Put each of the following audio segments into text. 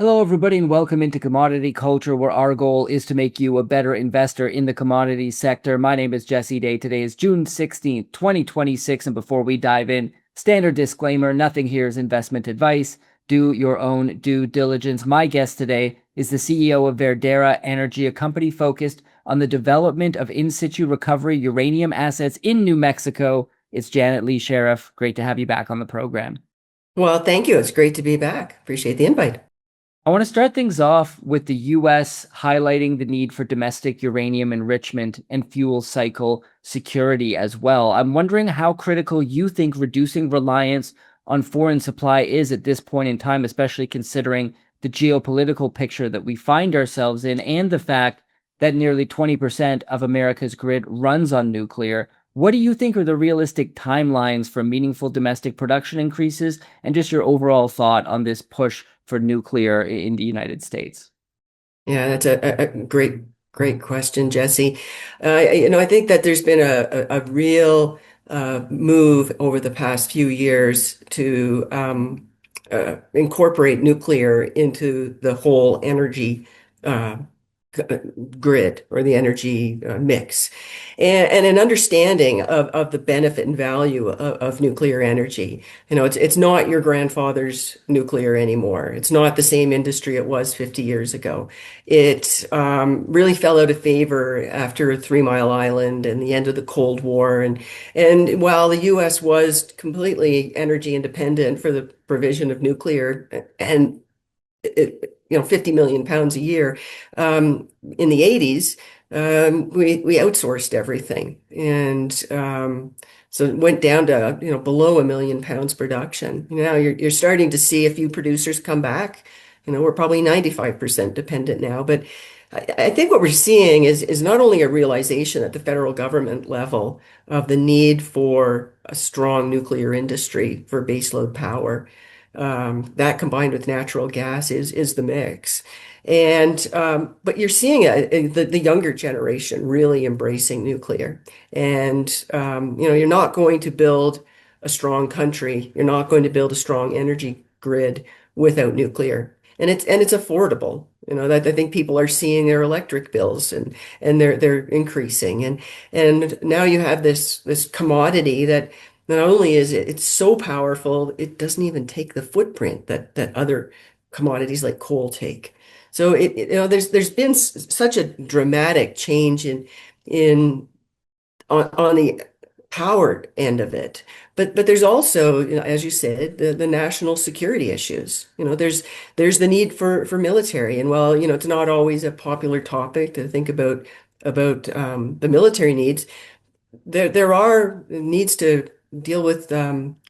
Hello, everybody, and welcome into Commodity Culture, where our goal is to make you a better investor in the commodities sector. My name is Jesse Day. Today is June 16th, 2026. And before we dive in, standard disclaimer, nothing here is investment advice. Do your own due diligence. My guest today is the CEO of Verdera Energy, a company focused on the development of in-situ recovery uranium assets in New Mexico. It's Janet Lee Sheriff. Great to have you back on the program. Well, thank you. It's great to be back. Appreciate the invite. I want to start things off with the US highlighting the need for domestic uranium enrichment and fuel cycle security as well. I'm wondering how critical you think reducing reliance on foreign supply is at this point in time, especially considering the geopolitical picture that we find ourselves in and the fact that nearly 20% of America's grid runs on nuclear. What do you think are the realistic timelines for meaningful domestic production increases, and just your overall thought on this push for nuclear in the United States? Yeah, that's a great question, Jesse. I think that there's been a real move over the past few years to incorporate nuclear into the whole energy uh, grid or the energy mix, and an understanding of the benefit and value of nuclear energy. It's not your grandfather's nuclear anymore. It's not the same industry it was 50 years ago. It really fell out of favor after Three Mile Island and the end of the Cold War. And while the U.S. was completely energy independent for the provision of nuclear and 50 million pounds a year. In the 80s, we outsourced everything. And so it went down to, below 1 million pounds production. Now you're starting to see a few producers come back. We're probably 95% dependent now, but I think what we're seeing is not only a realization at the federal government level of the need for a strong nuclear industry for baseload power, that combined with natural gas is the mix. And but you're seeing the younger generation really embracing nuclear. And you're not going to build a strong country. You're not going to build a strong energy grid without nuclear. And it's affordable. That I think people are seeing their electric bills and they're increasing. And now you have this commodity that not only is it's so powerful, it doesn't even take the footprint that other commodities like coal take. So there's been such a dramatic change in on the power end of it. But there's also, as you said, the national security issues. There's the need for military. And while, it's not always a popular topic to think about the military needs, there are needs to deal with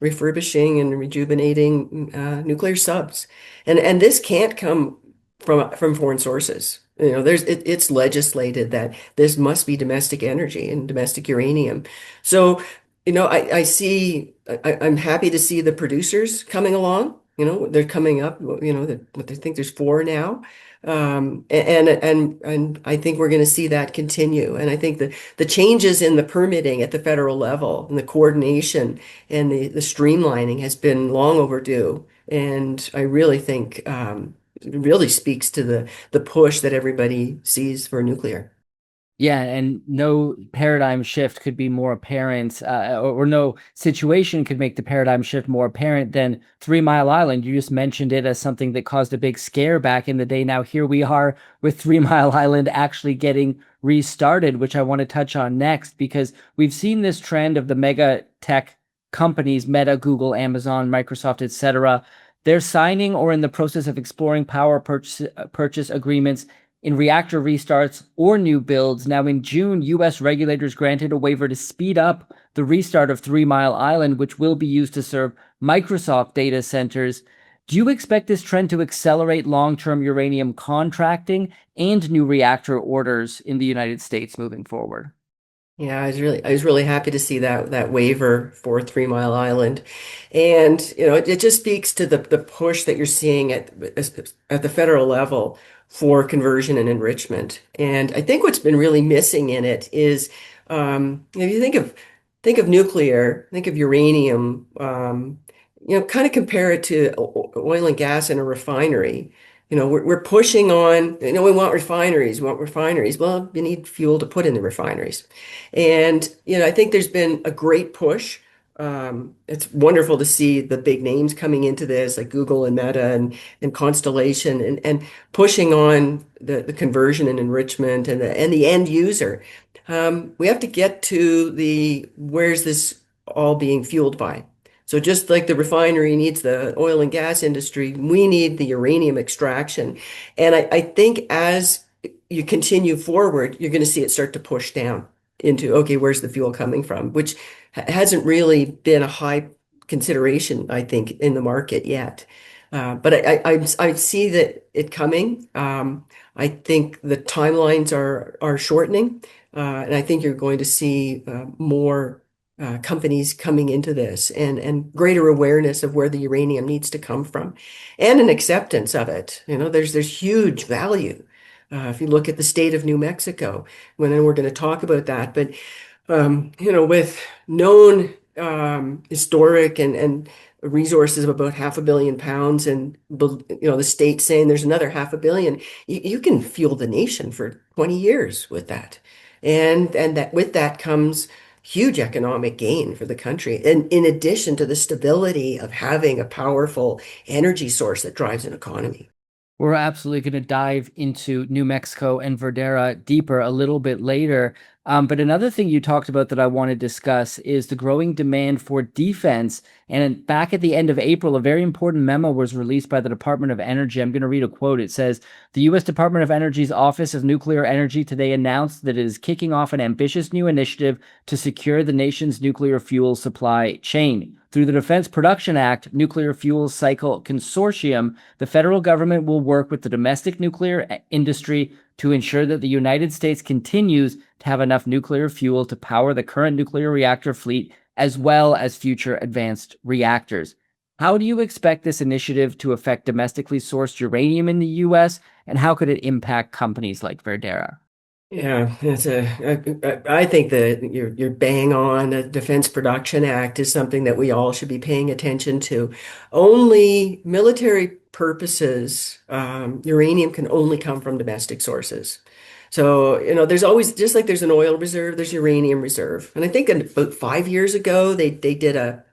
refurbishing and rejuvenating nuclear subs, and this can't come from foreign sources. It's legislated that this must be domestic energy and domestic uranium. So, I'm happy to see the producers coming along. They're coming up. What they think there's four now. And I think we're going to see that continue. And I think the changes in the permitting at the federal level and the coordination and the streamlining has been long overdue. And I really think it really speaks to the push that everybody sees for nuclear. Yeah, and no paradigm shift could be more apparent, or no situation could make the paradigm shift more apparent than 3 Mile Island. You just mentioned it as something that caused a big scare back in the day. Now here we are with 3 Mile Island actually getting restarted, which I want to touch on next, because we've seen this trend of the mega tech companies, Meta, Google, Amazon, Microsoft, etc. They're signing or in the process of exploring power purchase agreements in reactor restarts or new builds. Now, in June, U.S. regulators granted a waiver to speed up the restart of 3 Mile Island, which will be used to serve Microsoft data centers. Do you expect this trend to accelerate long-term uranium contracting and new reactor orders in the United States moving forward? Yeah, I was really happy to see that waiver for 3 Mile Island. And it just speaks to the push that you're seeing at the federal level for conversion and enrichment. And I think what's been really missing in it is if you think of nuclear, think of uranium, kind of compare it to oil and gas in a refinery. we're pushing on, we want refineries, we want refineries. Well, you need fuel to put in the refineries. And, I think there's been a great push. It's wonderful to see the big names coming into this, like Google and Meta and Constellation, and pushing on the conversion and enrichment and the end user. We have to get to where's this all being fueled by? So just like the refinery needs the oil and gas industry, we need the uranium extraction. And I think as you continue forward, you're going to see it start to push down into, okay, where's the fuel coming from? Which hasn't really been a high consideration, I think, in the market yet. But I see that it coming. I think the timelines are shortening, and I think you're going to see more companies coming into this and greater awareness of where the uranium needs to come from and an acceptance of it. There's huge value. If you look at the state of New Mexico, then we're going to talk about that. But with known historic and resources of about 500,000,000 pounds, and the state saying there's another 500,000,000, you can fuel the nation for 20 years with that, and that with that comes huge economic gain for the country, and in addition to the stability of having a powerful energy source that drives an economy. We're absolutely going to dive into New Mexico and Verdera deeper a little bit later. But another thing you talked about that I want to discuss is the growing demand for defense. And back at the end of April, a very important memo was released by the Department of Energy. I'm going to read a quote. It says, "The U.S. Department of Energy's Office of Nuclear Energy today announced that it is kicking off an ambitious new initiative to secure the nation's nuclear fuel supply chain. Through the Defense Production Act Nuclear Fuel Cycle Consortium, the federal government will work with the domestic nuclear industry to ensure that the United States continues to have enough nuclear fuel to power the current nuclear reactor fleet as well as future advanced reactors." How do you expect this initiative to affect domestically sourced uranium in the U.S., and how could it impact companies like Verdera? Yeah, I think that you're bang on. The Defense Production Act is something that we all should be paying attention to. Only military purposes, uranium can only come from domestic sources. So, there's always, just like there's an oil reserve, there's uranium reserve. And I think about 5 years ago, they did a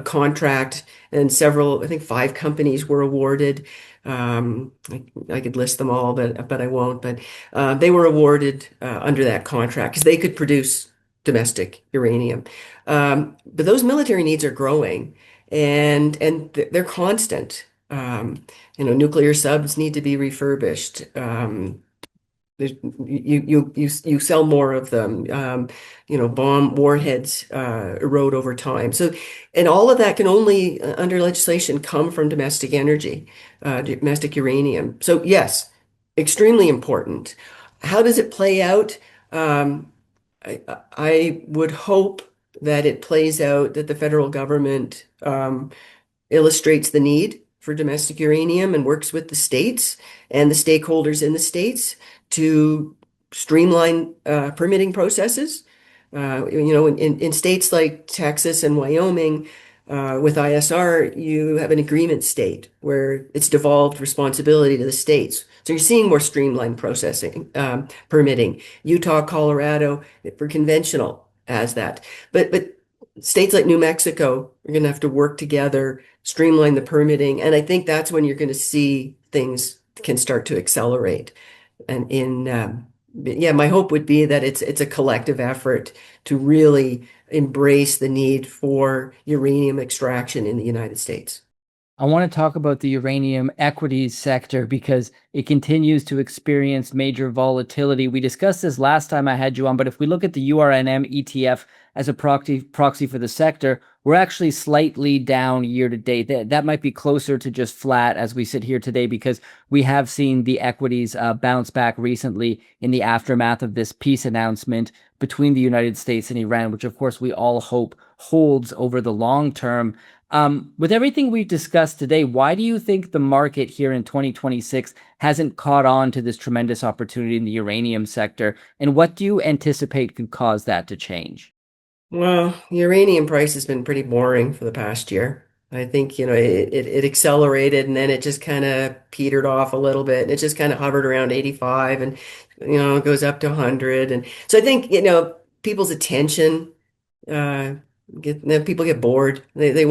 contract, and I think 5 companies were awarded. I could list them all, but I won't. But they were awarded under that contract because they could produce domestic uranium. But those military needs are growing, and they're constant. Nuclear subs need to be refurbished. You sell more of them. Bomb warheads erode over time. So, and all of that can only, under legislation, come from domestic energy, domestic uranium. So, yes, extremely important. How does it play out? I would hope that it plays out that the federal government illustrates the need for domestic uranium and works with the states and the stakeholders in the states to streamline permitting processes. In states like Texas and Wyoming, with ISR, you have an agreement state where it's devolved responsibility to the states. So you're seeing more streamlined processing, permitting. Utah, Colorado, for conventional as that. But states like New Mexico are going to have to work together, streamline the permitting, and I think that's when you're going to see things can start to accelerate. And yeah, my hope would be that it's a collective effort to really embrace the need for uranium extraction in the United States. I want to talk about the uranium equities sector because it continues to experience major volatility. We discussed this last time I had you on, but if we look at the URNM ETF as a proxy for the sector, we're actually slightly down year to date. That might be closer to just flat as we sit here today because we have seen the equities bounce back recently in the aftermath of this peace announcement between the United States and Iran, which of course we all hope holds over the long term. With everything we've discussed today, why do you think the market here in 2026 hasn't caught on to this tremendous opportunity in the uranium sector? And what do you anticipate could cause that to change? Well, uranium price has been pretty boring for the past year. I think, it accelerated and then it just kind of petered off a little bit. And it just kind of hovered around 85 and, it goes up to 100. And so I think, people's attention, uh, people get bored. Uh, they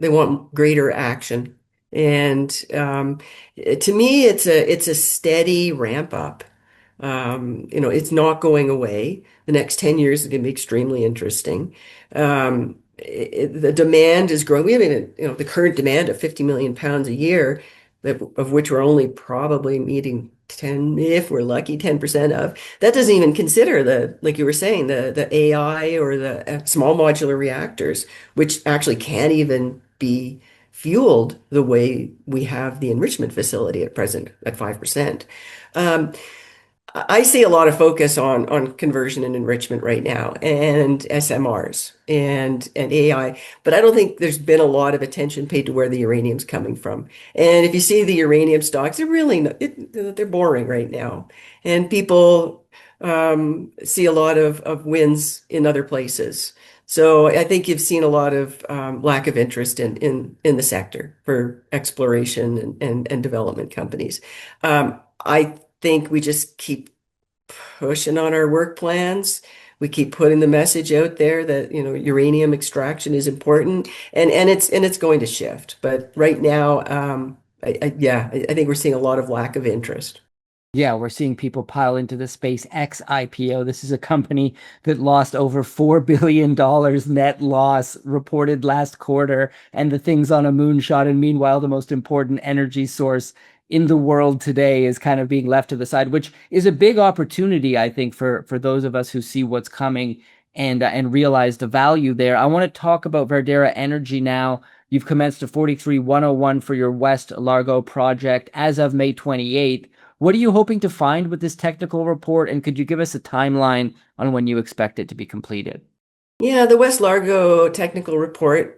want greater action. And to me, it's a steady ramp up. It's not going away. The next 10 years is going to be extremely interesting. The demand is growing. We have even, the current demand of 50 million pounds a year, of which we're only probably meeting 10, if we're lucky, 10% of. That doesn't even consider like you were saying, the AI or the small modular reactors, which actually can't even be fueled the way we have the enrichment facility at present at 5%. Um, I see a lot of focus on conversion and enrichment right now and SMRs and AI, but I don't think there's been a lot of attention paid to where the uranium's coming from. And if you see the uranium stocks, they're boring right now. And people see a lot of wins in other places. So I think you've seen a lot of lack of interest in the sector for exploration and development companies. I think we just keep pushing on our work plans. We keep putting the message out there that, uranium extraction is important and it's going to shift. But right now, I think we're seeing a lot of lack of interest. Yeah, we're seeing people pile into the SpaceX IPO. This is a company that lost over $4 billion net loss reported last quarter, and the thing's on a moonshot. And meanwhile, the most important energy source in the world today is kind of being left to the side, which is a big opportunity, I think, for those of us who see what's coming and realize the value there. I want to talk about Verdera Energy now. You've commenced a 43-101 for your West Largo project as of May 28th. What are you hoping to find with this technical report, and could you give us a timeline on when you expect it to be completed? Yeah, the West Largo technical report,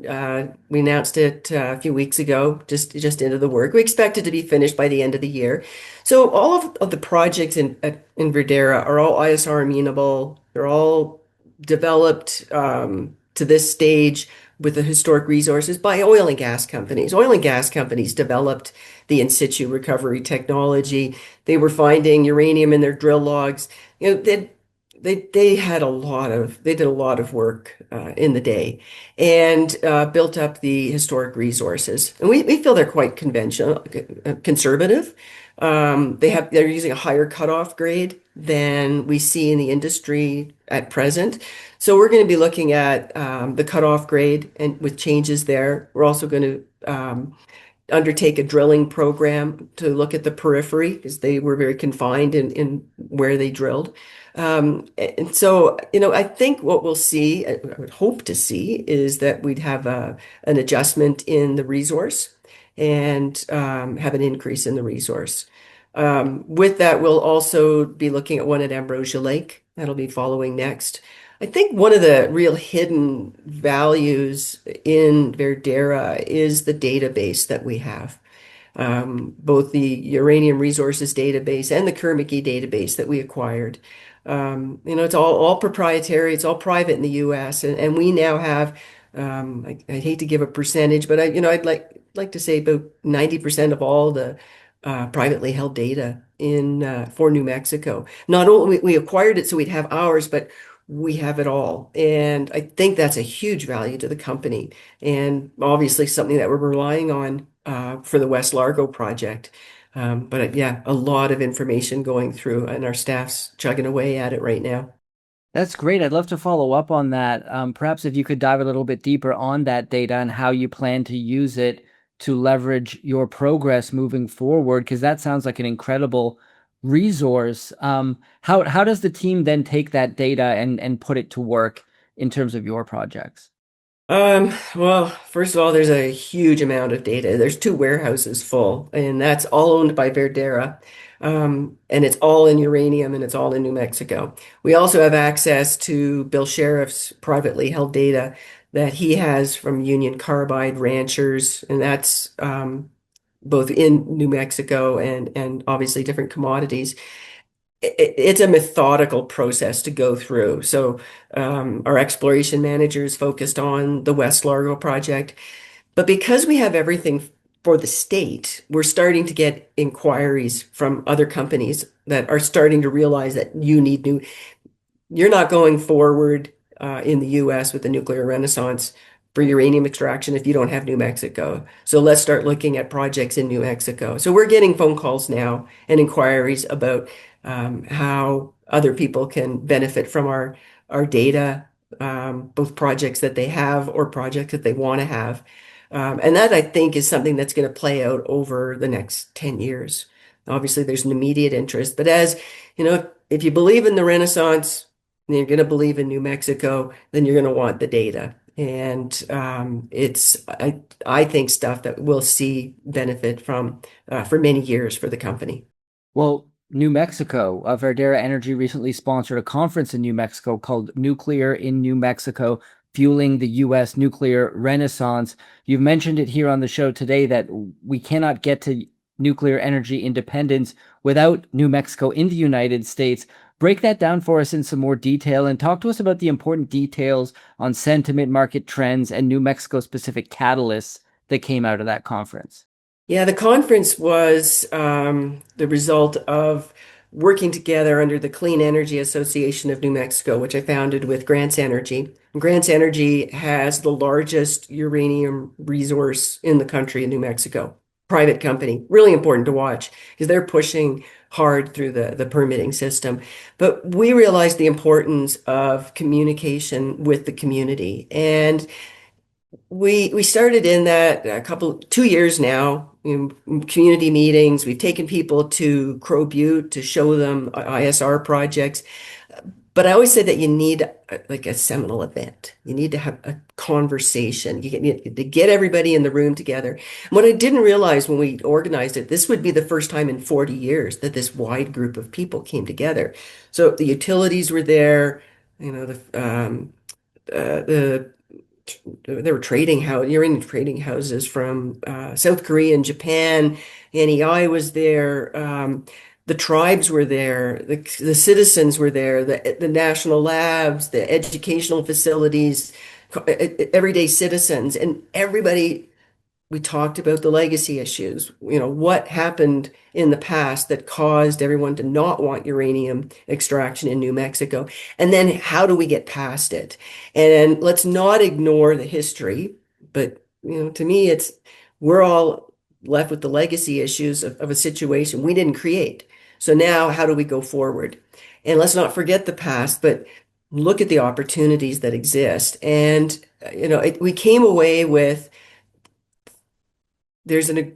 we announced it a few weeks ago, just into the work. We expect it to be finished by the end of the year. So all of the projects in Verdera are all ISR amenable. They're all developed to this stage with the historic resources by oil and gas companies. Oil and gas companies developed the in situ recovery technology. They were finding uranium in their drill logs. They did a lot of work in the day and built up the historic resources. And we feel they're quite conservative. They're using a higher cutoff grade than we see in the industry at present. So we're going to be looking at the cutoff grade and with changes there. We're also going to undertake a drilling program to look at the periphery because they were very confined in where they drilled. And so, I think what we'll see, I would hope to see, is that we'd have an adjustment in the resource and have an increase in the resource. With that, we'll also be looking at one at Ambrosia Lake. That'll be following next. I think one of the real hidden values in Verdera is the database that we have. Both the uranium resources database and the Kerr-McGee database that we acquired. It's all proprietary. It's all private in the U.S. And we now have, I hate to give a percentage, but I'd like to say about 90% of all the privately held data in for New Mexico. Not only we acquired it so we'd have ours, but we have it all. And I think that's a huge value to the company and obviously something that we're relying on for the West Largo project. But yeah, a lot of information going through and our staff's chugging away at it right now. That's great. I'd love to follow up on that. Perhaps if you could dive a little bit deeper on that data and how you plan to use it to leverage your progress moving forward, because that sounds like an incredible resource. How does the team then take that data and put it to work in terms of your projects? Well, first of all, there's a huge amount of data. There's two warehouses full, and that's all owned by Verdera. And it's all in uranium and it's all in New Mexico. We also have access to Bill Sheriff's privately held data that he has from Union Carbide ranchers, and that's both in New Mexico and obviously different commodities. it's a methodical process to go through. So our exploration managers focused on the West Largo project, but because we have everything for the state, we're starting to get inquiries from other companies that are starting to realize that you're not going forward in the US with the nuclear renaissance for uranium extraction if you don't have New Mexico. So let's start looking at projects in New Mexico. So we're getting phone calls now and inquiries about how other people can benefit from our data, both projects that they have or projects that they want to have. And that I think is something that's going to play out over the next 10 years. Obviously, there's an immediate interest, but as you know, if you believe in the Renaissance, and you're going to believe in New Mexico, then you're going to want the data. And I think stuff that we'll see benefit from for many years for the company. Well, New Mexico, Verdera Energy recently sponsored a conference in New Mexico called Nuclear in New Mexico, Fueling the U.S. Nuclear Renaissance. You've mentioned it here on the show today that we cannot get to nuclear energy independence without New Mexico in the United States. Break that down for us in some more detail and talk to us about the important details on sentiment, market trends, and New Mexico specific catalysts that came out of that conference. Yeah, the conference was the result of working together under the Clean Energy Association of New Mexico, which I founded with Grants Energy. Grants Energy has the largest uranium resource in the country in New Mexico. Private company, really important to watch because they're pushing hard through the permitting system. But we realized the importance of communication with the community. And we started in that 2 years now in community meetings. We've taken people to Crow Butte to show them ISR projects. But I always say that you need like a seminal event. You need to have a conversation. You need to get everybody in the room together. And what I didn't realize when we organized it, this would be the first time in 40 years that this wide group of people came together. So the utilities were there, you know, the there were uranium trading houses from South Korea and Japan. NEI was there. The tribes were there. The citizens were there. The national labs, the educational facilities, everyday citizens, and everybody. We talked about the legacy issues. You know, what happened in the past that caused everyone to not want uranium extraction in New Mexico? And then how do we get past it? And let's not ignore the history, but to me, we're all left with the legacy issues of a situation we didn't create. So now how do we go forward? And let's not forget the past, but look at the opportunities that exist. And, we came away with there's an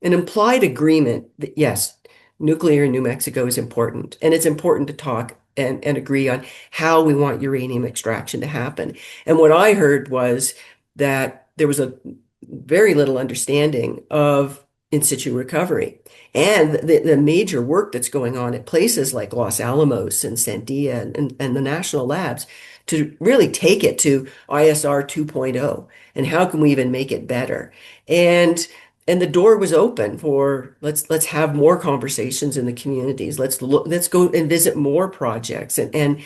implied agreement that yes, nuclear in New Mexico is important, and it's important to talk and agree on how we want uranium extraction to happen. And what I heard was that there was a very little understanding of in situ recovery and the major work that's going on at places like Los Alamos and Sandia and the national labs to really take it to ISR 2.0 and how can we even make it better? And the door was open for let's have more conversations in the communities. Let's go and visit more projects and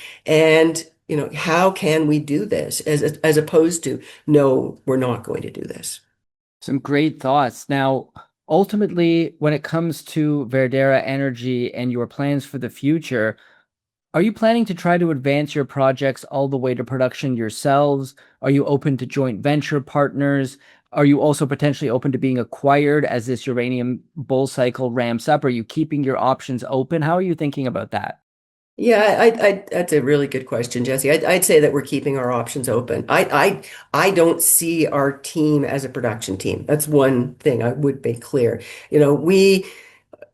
how can we do this as opposed to no, we're not going to do this. Some great thoughts. Now, ultimately, when it comes to Verdera Energy and your plans for the future, are you planning to try to advance your projects all the way to production yourselves? Are you open to joint venture partners? Are you also potentially open to being acquired as this uranium bull cycle ramps up? Are you keeping your options open? How are you thinking about that? Yeah, that's a really good question, Jesse. I'd say that we're keeping our options open. I don't see our team as a production team. That's one thing I would make clear. You know,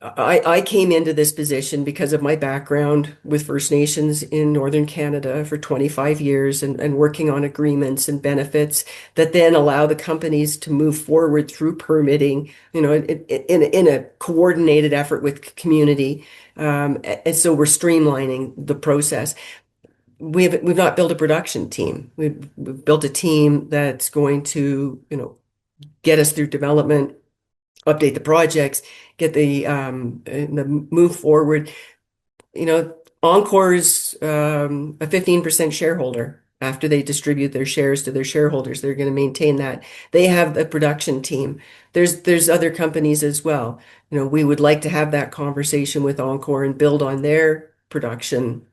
I came into this position because of my background with First Nations in Northern Canada for 25 years and working on agreements and benefits that then allow the companies to move forward through permitting, in a coordinated effort with community. And so we're streamlining the process. We've not built a production team. We've built a team that's going to, get us through development, update the projects, get the move forward. Encore's a 15% shareholder. After they distribute their shares to their shareholders, they're going to maintain that. They have a production team. There's other companies as well. We would like to have that conversation with Encore and build on their production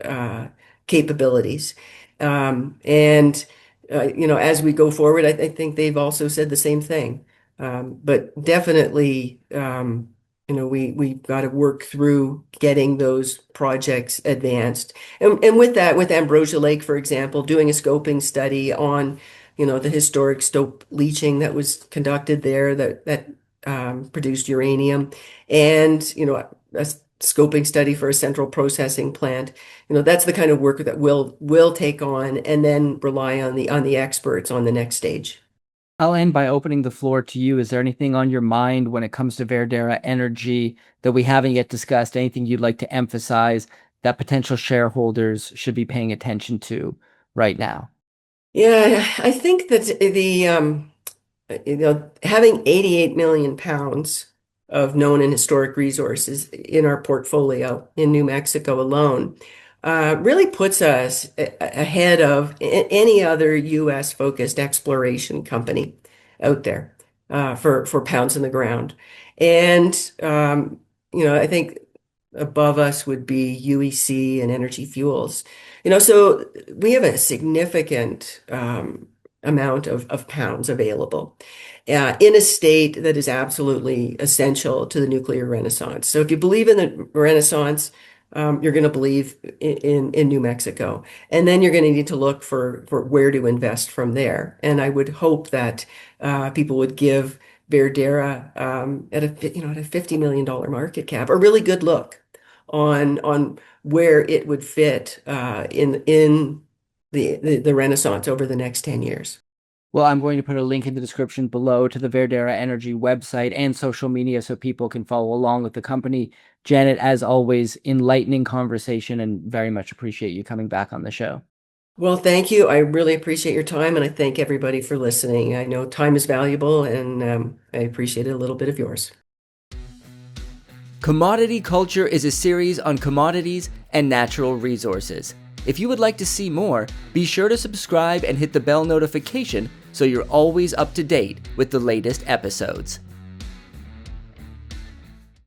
capabilities. And as we go forward, I think they've also said the same thing. But definitely, we've got to work through getting those projects advanced. And with that, with Ambrosia Lake, for example, doing a scoping study on, the historic stope leaching that was conducted there that produced uranium, and, a scoping study for a central processing plant. That's the kind of work that we'll take on and then rely on the experts on the next stage. I'll end by opening the floor to you. Is there anything on your mind when it comes to Verdera Energy that we haven't yet discussed? Anything you'd like to emphasize that potential shareholders should be paying attention to right now? Yeah, I think that having 88 million pounds of known and historic resources in our portfolio in New Mexico alone really puts us ahead of any other U.S. focused exploration company out there for pounds in the ground. And, I think above us would be UEC and Energy Fuels. So we have a significant amount of pounds available in a state that is absolutely essential to the nuclear renaissance. So if you believe in the renaissance, you're going to believe in New Mexico, and then you're going to need to look for where to invest from there. And I would hope that people would give Verdera at a $50 million market cap a really good look on where it would fit in the Renaissance over the next 10 years. Well, I'm going to put a link in the description below to the Verdera Energy website and social media so people can follow along with the company. Janet, as always, enlightening conversation, and very much appreciate you coming back on the show. Well, thank you. I really appreciate your time, and I thank everybody for listening. I know time is valuable, and I appreciate a little bit of yours. Commodity Culture is a series on commodities and natural resources. If you would like to see more, be sure to subscribe and hit the bell notification so you're always up to date with the latest episodes.